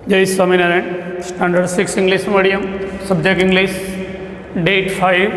जय Swaminarayan. Standard 6 English medium, subject English, date 5।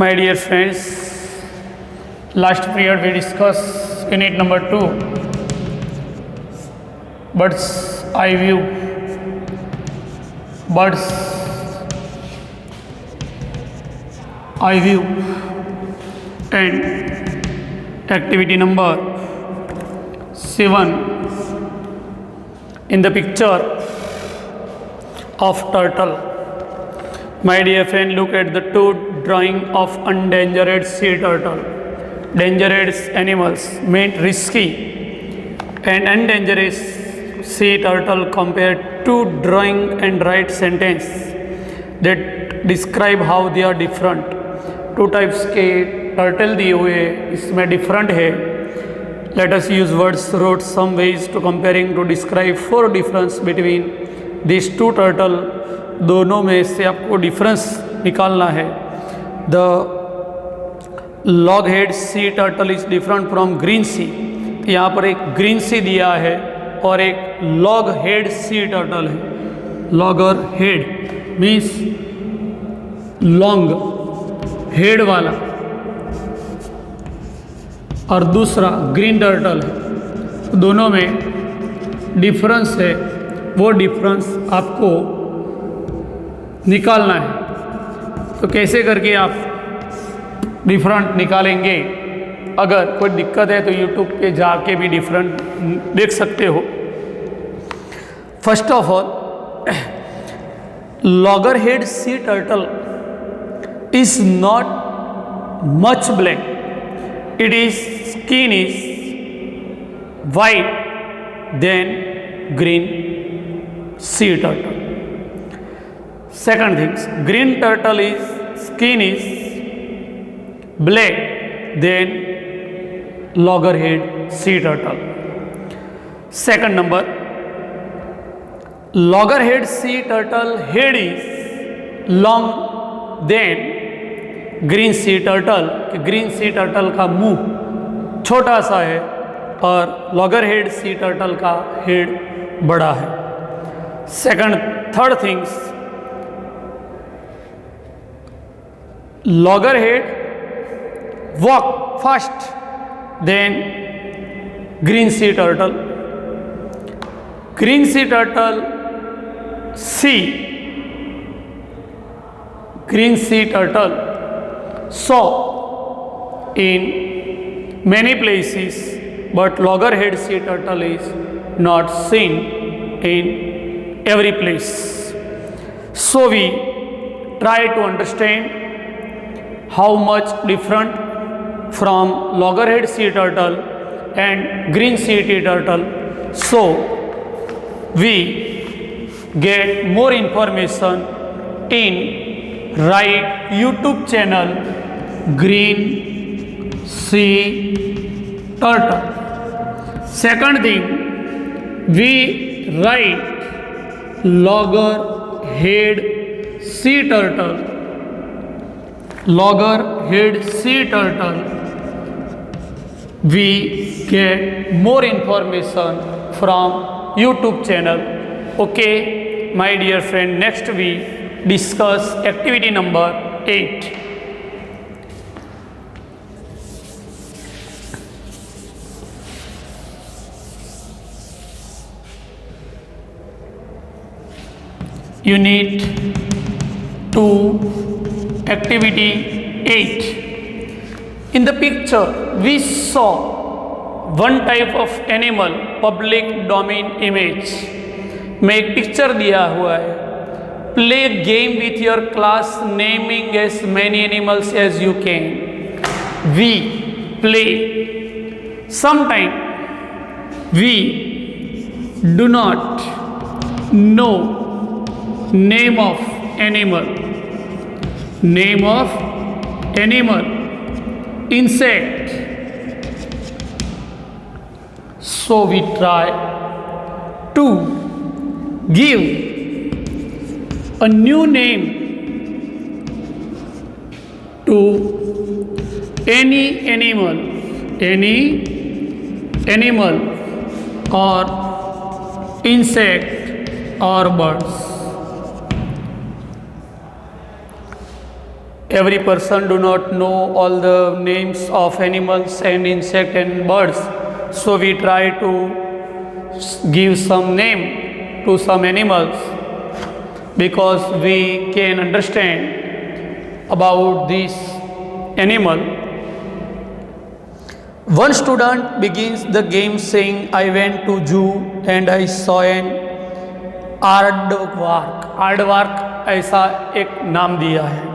My dear friends, last period we discuss unit number 2, birds eye view. Birds eye view and activity number 7. In the picture of turtle, my dear friend, look at the two drawing of endangered sea turtle. Dangerous animals meant risky, and endangered sea turtle. Compare two drawing and write sentence that describe how they are different. Two types के turtle दिए हुए इसमें different है। Let us use words wrote some ways to comparing to describe 4 difference between this two turtle. दोनों में से आपको difference निकालना है। The log head sea turtle is different from green sea. यहाँ पर एक ग्रीन सी दिया है और एक लॉग हेड सी टर्टल है। Logger head means long head वाला, और दूसरा ग्रीन टर्टल है। दोनों में डिफरेंस है, वो डिफरेंस आपको निकालना है। तो कैसे करके आप डिफरेंट निकालेंगे? अगर कोई दिक्कत है तो यूट्यूब पे जाके भी डिफरेंट देख सकते हो। First of all, logger head sea turtle is not much black. Its skin is white than green sea turtle. Second thing, green turtle is skin is black than loggerhead sea turtle. Second number, loggerhead sea turtle head is long than green sea turtle. Green sea turtle का मुंह छोटा सा है और logger head sea turtle का head बड़ा है। Third things, logger head walk fast than green sea turtle. Green sea turtle sea green sea turtle saw in many places, but loggerhead sea turtle is not seen in every place. So we try to understand how much different from loggerhead sea turtle and green sea turtle. So we get more information in right YouTube channel Green Sea Turtle. Second thing, we write loggerhead sea turtle. Loggerhead sea turtle. We get more information from YouTube channel. Okay, my dear friend, next we discuss activity number 8. Unit 2, activity 8. In the picture we saw one type of animal, public domain image. में एक picture दिया हुआ है। Play game with your class, naming as many animals as you can. We play. Sometimes we do not know name of animal. Name of animal, insect. So we try to give a new name to any animal or insect or birds. Every person do not know all the names of animals and insect and birds, so we try to give some name to some animals because we can understand about this animal. One student begins the game saying, I went to zoo and I saw an aardvark. Aardvark ऐसा एक नाम दिया है.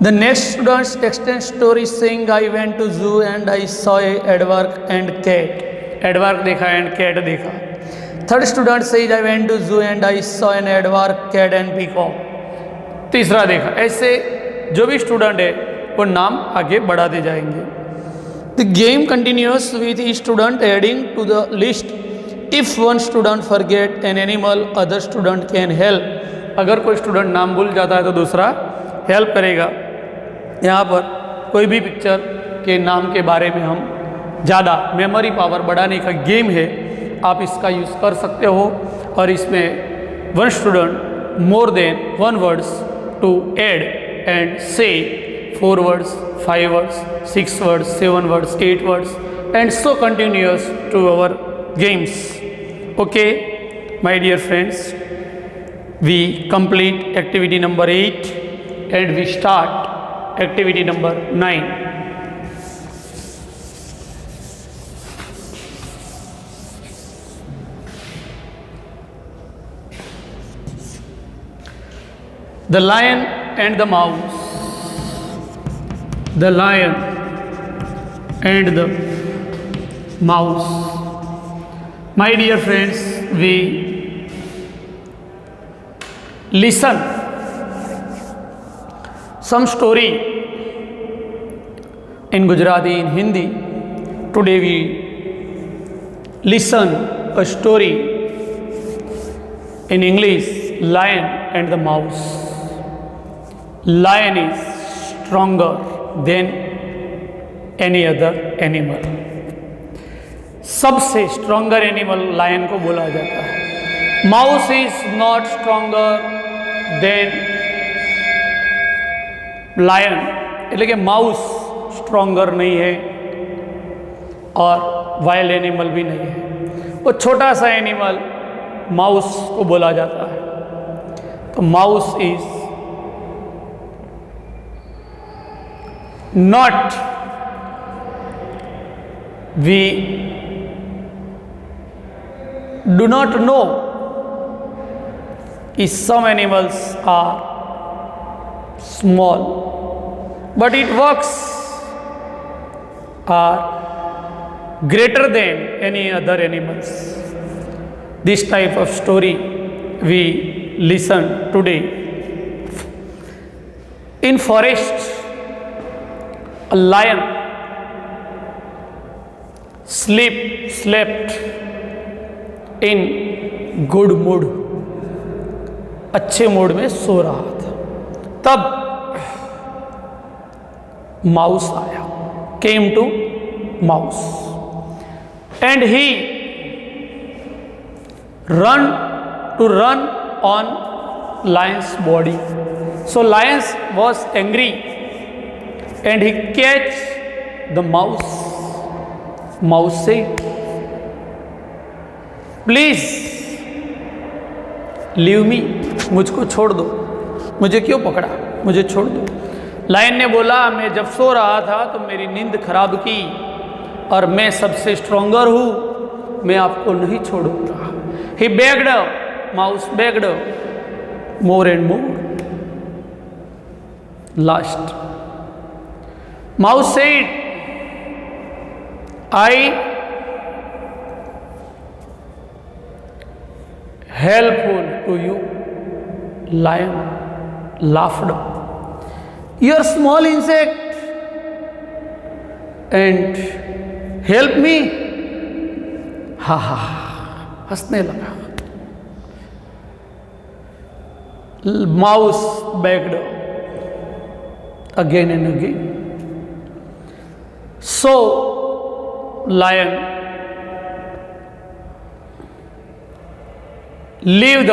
The next student extends story saying, I went to zoo and I saw a aardvark and cat. Aardvark देखा and cat देखा. Third student says, I went to zoo and I saw an aardvark, cat and peacock. तीसरा देखा. ऐसे जो भी student है वो नाम आगे बढ़ाते जाएंगे. The game continues with each student adding to the list. If one student forget an animal, other student can help. अगर कोई स्टूडेंट नाम भूल जाता है तो दूसरा हेल्प करेगा. यहाँ पर कोई भी पिक्चर के नाम के बारे में हम ज़्यादा मेमोरी पावर बढ़ाने का गेम है, आप इसका यूज़ कर सकते हो. और इसमें one student more than one words to add and say 4 words, 5 words, 6 words, 7 words, 8 words, and so continuous to our games. Okay, my dear friends, we complete activity number 8 and we start activity number 9. The lion and the mouse. The lion and the mouse. My dear friends, we listen some story in Gujarati, in Hindi. Today we listen a story in English, Lion and the Mouse. Lion is stronger than any other animal. सबसे stronger animal lion को बोला जाता है. Mouse is not stronger than lion, એટલે કે mouse stronger नहीं है और वाइल्ड एनिमल भी नहीं है. वो छोटा सा एनिमल माउस को बोला जाता है. तो mouse is not, we do not know if some animals are small, but it works are greater than any other animals. This type of story we listen today. In forest, a lion slept in good mood. अच्छे mood में सो रहा था. तब mouse आया, came to mouse, and he run on lion's body. So lion was angry and he catch the mouse. Mouse said, please leave me, मुझको छोड़ दो, मुझे क्यों पकड़ा, मुझे छोड़ दो. लायन ने बोला, मैं जब सो रहा था तो मेरी नींद खराब की और मैं सबसे स्ट्रॉन्गर हूँ, मैं आपको नहीं छोड़ूंगा. He begged, mouse begged more and more. Last, mouse said, I helpful to you. Lion laughed. You are small insect and help me. हा हा, हंसने लगा. Mouse begged again and again. So lion leave the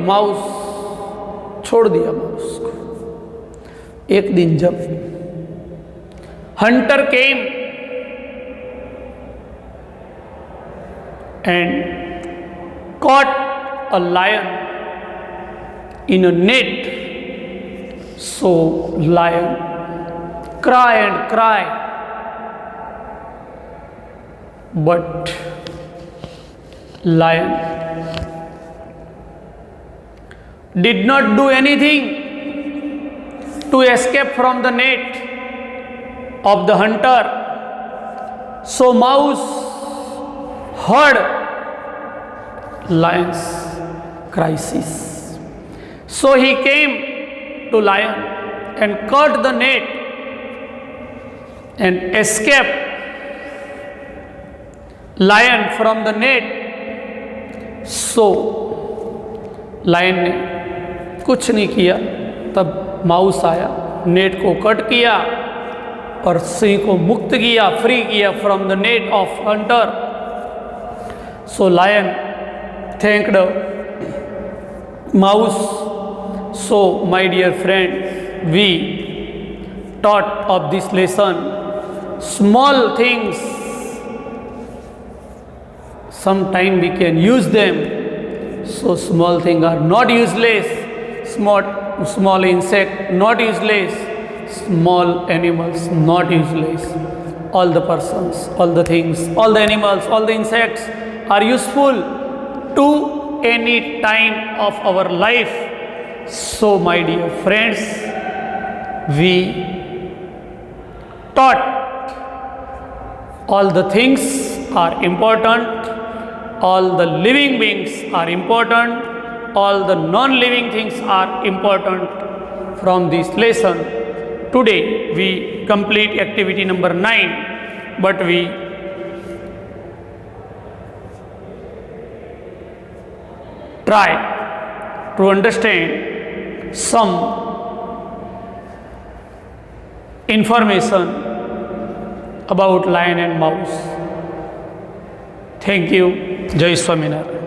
mouse, छोड़ दिया mouse को। एक दिन जब Hunter came and caught a lion in a net, so lion cry and cry, but lion did not do anything to escape from the net of the hunter. So mouse heard lion's crisis. So he came to lion and cut the net and escaped lion from the net. So lion ने कुछ नहीं किया, तब mouse आया, net को cut किया और सिंह को मुक्त किया, फ्री किया from the net of hunter. So lion thanked mouse. So my dear friend, we taught of this lesson small things, sometime we can use them. So small things are not useless, small insect not useless, small animals not useless. All the persons, all the things, all the animals, all the insects are useful to any time of our life. So my dear friends, we taught all the things are important, all the living beings are important, all the non-living things are important from this lesson. Today we complete activity number 9, but we try to understand some information about lion and mouse. Thank you. Jai Swaminarayan.